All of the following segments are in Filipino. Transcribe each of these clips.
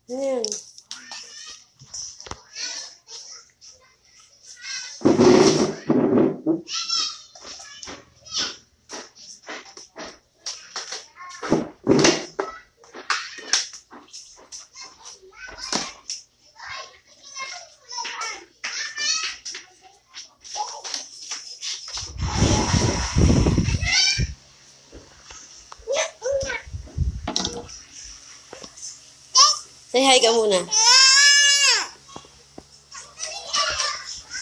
Ayan. Say hi ka muna.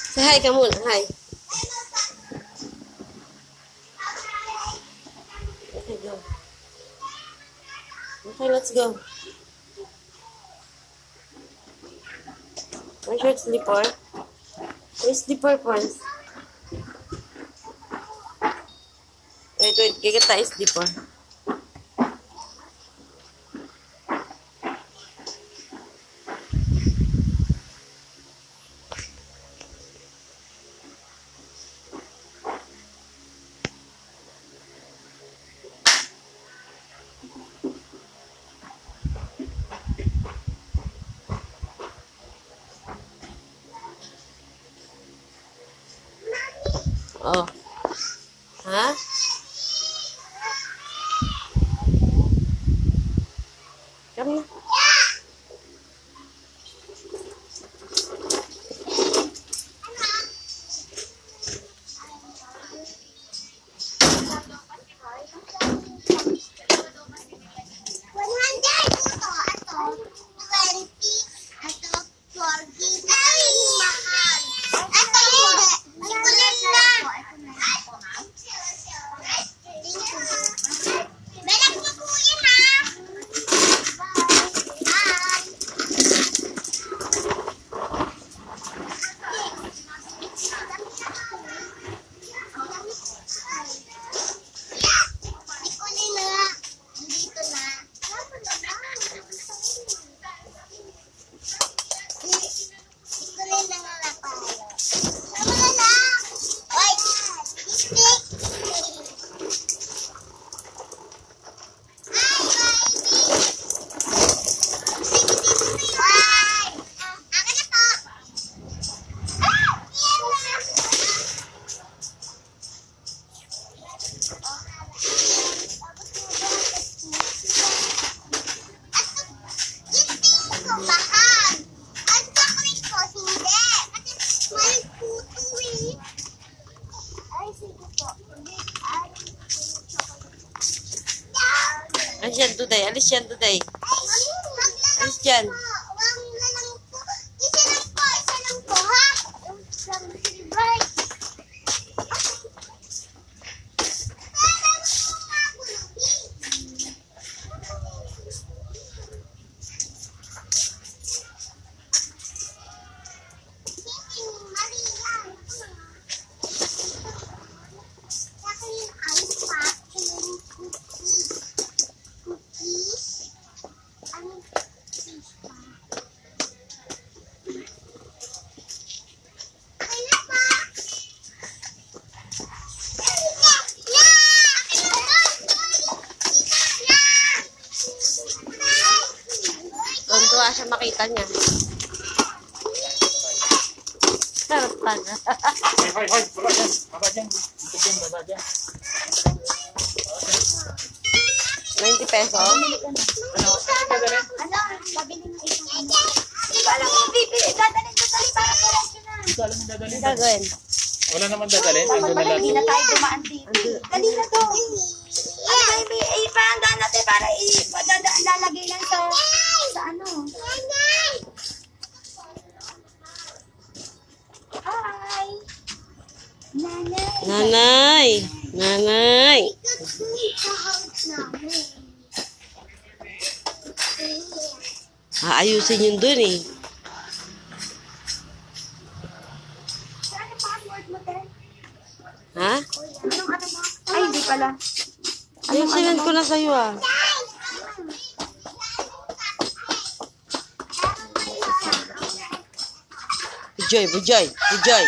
Say hi ka muna. Hi. Okay, go. Okay, let's go. Where's your slipper? Where's slipper first? Wait. Kikita is slipper. Oh. Ha? Come na. Alis yan today. Alis yan today. Alis yan. Tuwa siya makita niya. Sarap pala. Hoy, baba dyan. Baba dyan. Baba dyan. 90 pesos? Ano? Dadalhin? Babili ng isang ano. Di ba alam mo, bibili, dadalhin ko tayo para parang yun na. Hindi ko alam yung dadalhin. Ang gagawin? Wala naman dadalhin. Dapat Andun na pala lahat. hindi na tayo dumaan dito. Dali na to. Ano ba, ipahandaan natin para lalagay lang sa ano. Hi! Nanay! Nanay! Aayusin yun dun eh. Saan ang password mo, Ted? Ha? Anong ano mo? Ay, hindi pala. Ayusin ko na sa'yo ah. Bujoy.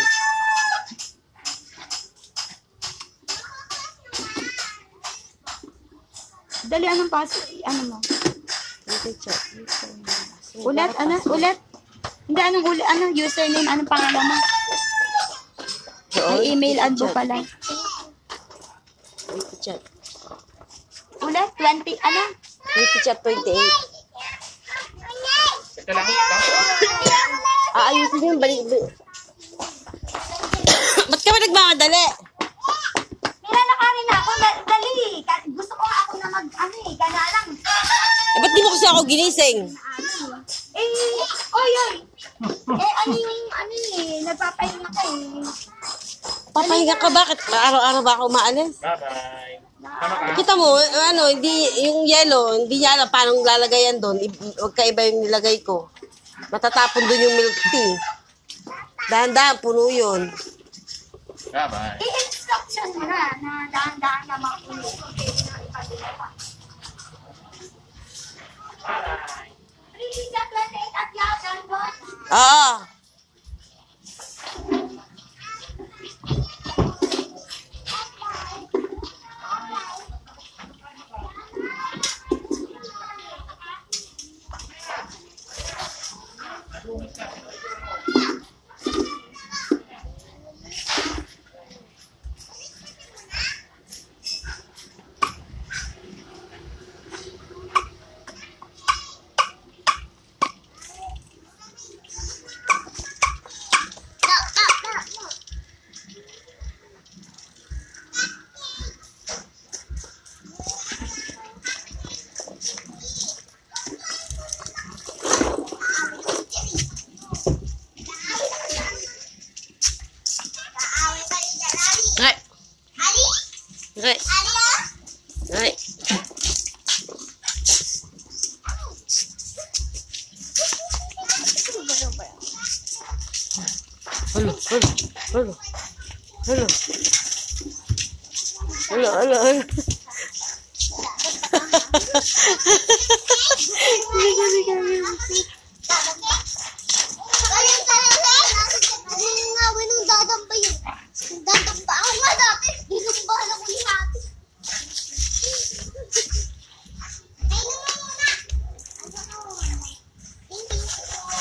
Dali, anong password? Ano mo? Dito, chat. Ulit, ano? Ulit? Hindi, anong ulit? Anong username? Anong pangalan mo? Ay, email ad mo pala. Wait, chat. Ulit, 20, ano? Wait, chat 28. Teka lang. Ayusin yung balik. Ba't ka ba nagmamadali? Nilalakarin ako. Dali. Gusto ko ako na ano eh. Gana lang. Ba't di mo kasi ako ginising? Oy. Ano nagpapahinga ka eh. Papahinga ka, bakit? Araw-araw ba ako umaalis? Bye-bye. Tama ka. Kita mo, hindi, yung yellow, hindi niya alam paano lalagayan doon. Huwag ka iba yung nilagay ko. Matatapon doon yung milk tea. Dahan-dahan, puno yun. Bye-bye. I-instruction mo na dahan-dahan na makulit. Bye-bye. Really, 28 at yakan mo? Oo. Right. Right. Hello.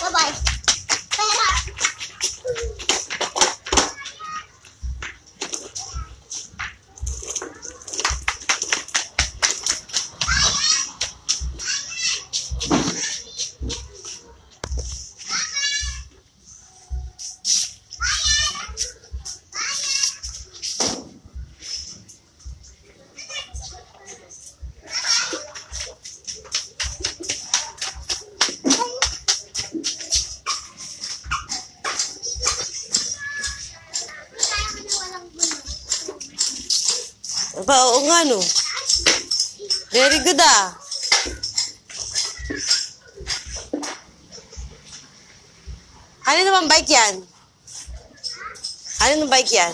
Bye-bye. Aba, oo nga no. Very good ah. Ano naman bike yan? Ano naman bike yan?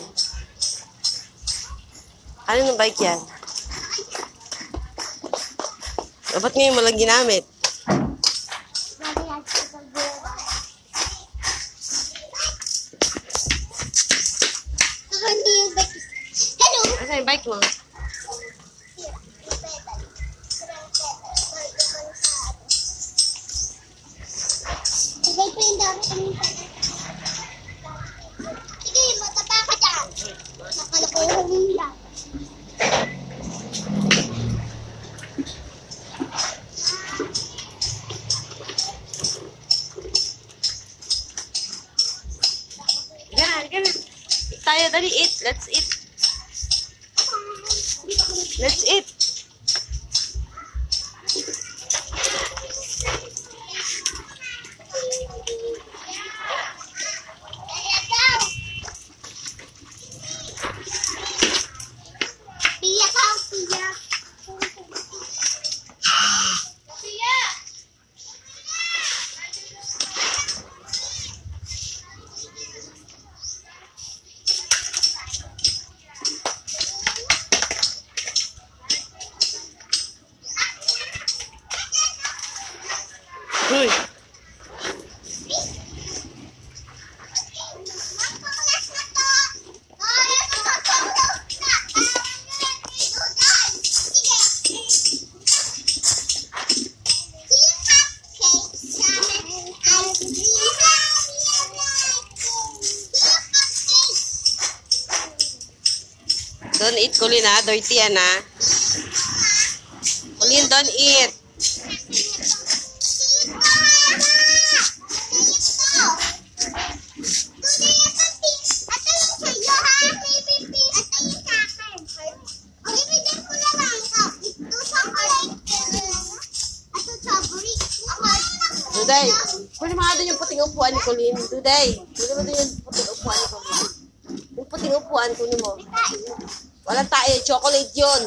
Ano naman bike yan? Ba't ngayon mo lang ginamit? Asa yung bike mo? Sige, matapa ka dyan. Nakalakuhong lang. Gana. Tayo, dali, eat. Let's eat. Let's eat. Pia ka, Pia. Pia. Uy. Don't eat, Colin, ha? Dirty yan, ha? Colin, don't eat. Duday, kunin mo nga doon yung puting upuan ni Colin. Duday, kunin mo doon yung puting upuan ni Colin. Yung puting upuan, kunin mo. Walang tayo, chocolate yun.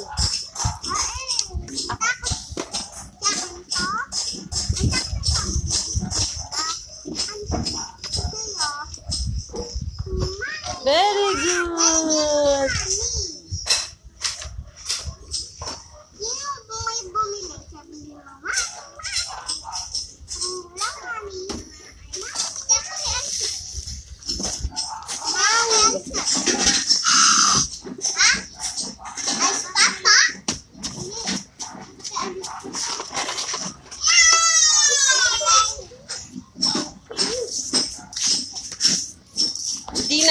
Very good.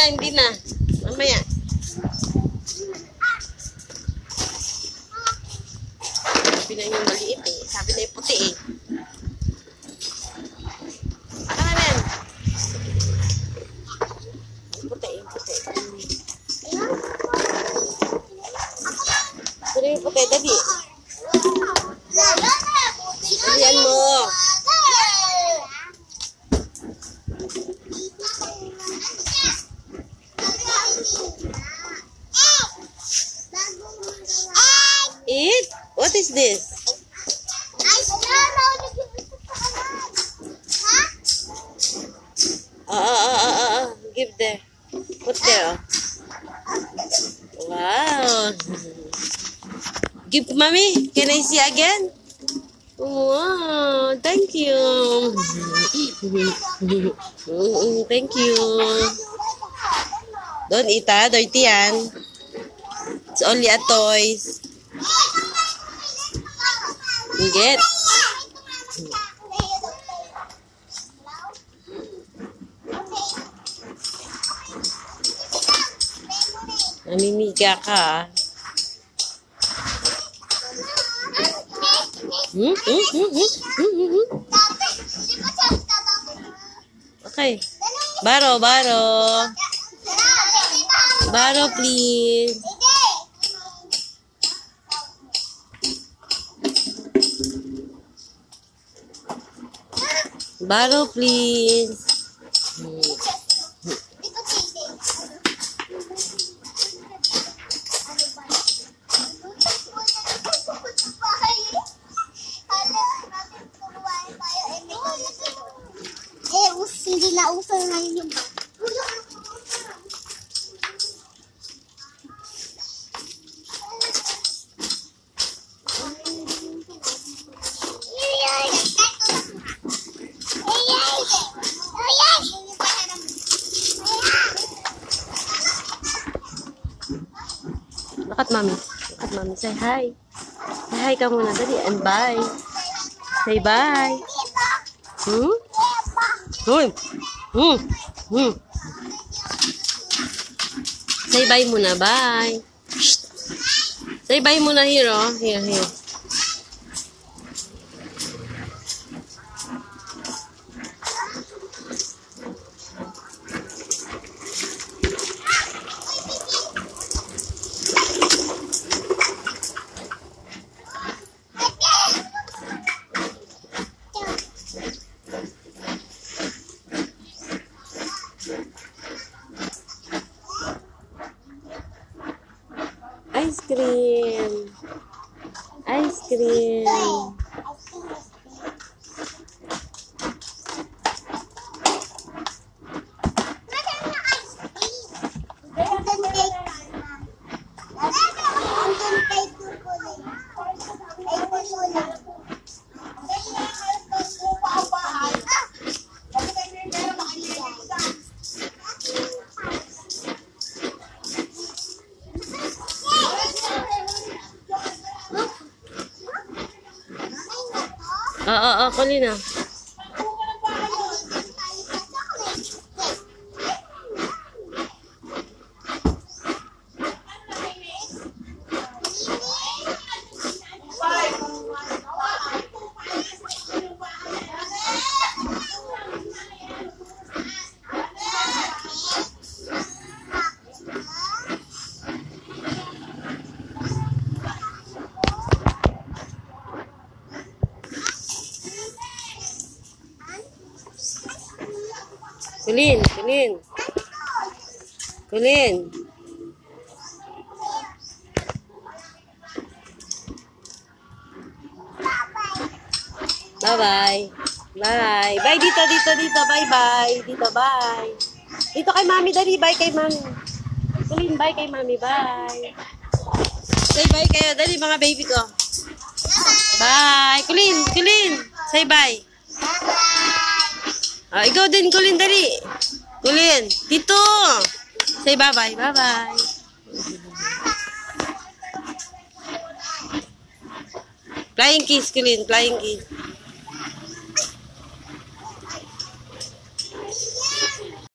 Hindi na. Mamaya. Sabi na yung maliit eh. Sabi na yung puti eh. Aka na yan. Yung puti. Pero yung puti, dali. Dalian mo. Eat? What is this? Give there. Put there. Wow. Give mommy. Can I see again? Wow. Thank you. Thank you. Don't eat, ha? Dirty yan. It's only a toys. Get. Namimiga ka. Okay. Baro. Baro, please. Baro, please. Hindi na uso ngayon yung Look at mommy. Say hi. Say hi ka muna. Dali. And bye. Say bye. Say bye muna. Bye. Say bye muna, Hero. Here. Ice cream. Colina. Kulin, Kulin. Kulin. Bye-bye. Bye. Bye dito, dito, dito. Bye-bye. Dito, bye. Dito kay mami, dali. Bye kay mami. Kulin, bye kay mami. Bye. Say bye kayo. Dali, mga baby ko. Bye. Kulin, Kulin. Say bye. Ah, ikaw din, Kulin, dali. Kulin, dito. Say bye-bye. Bye-bye. Flying kiss, Kulin. Flying kiss.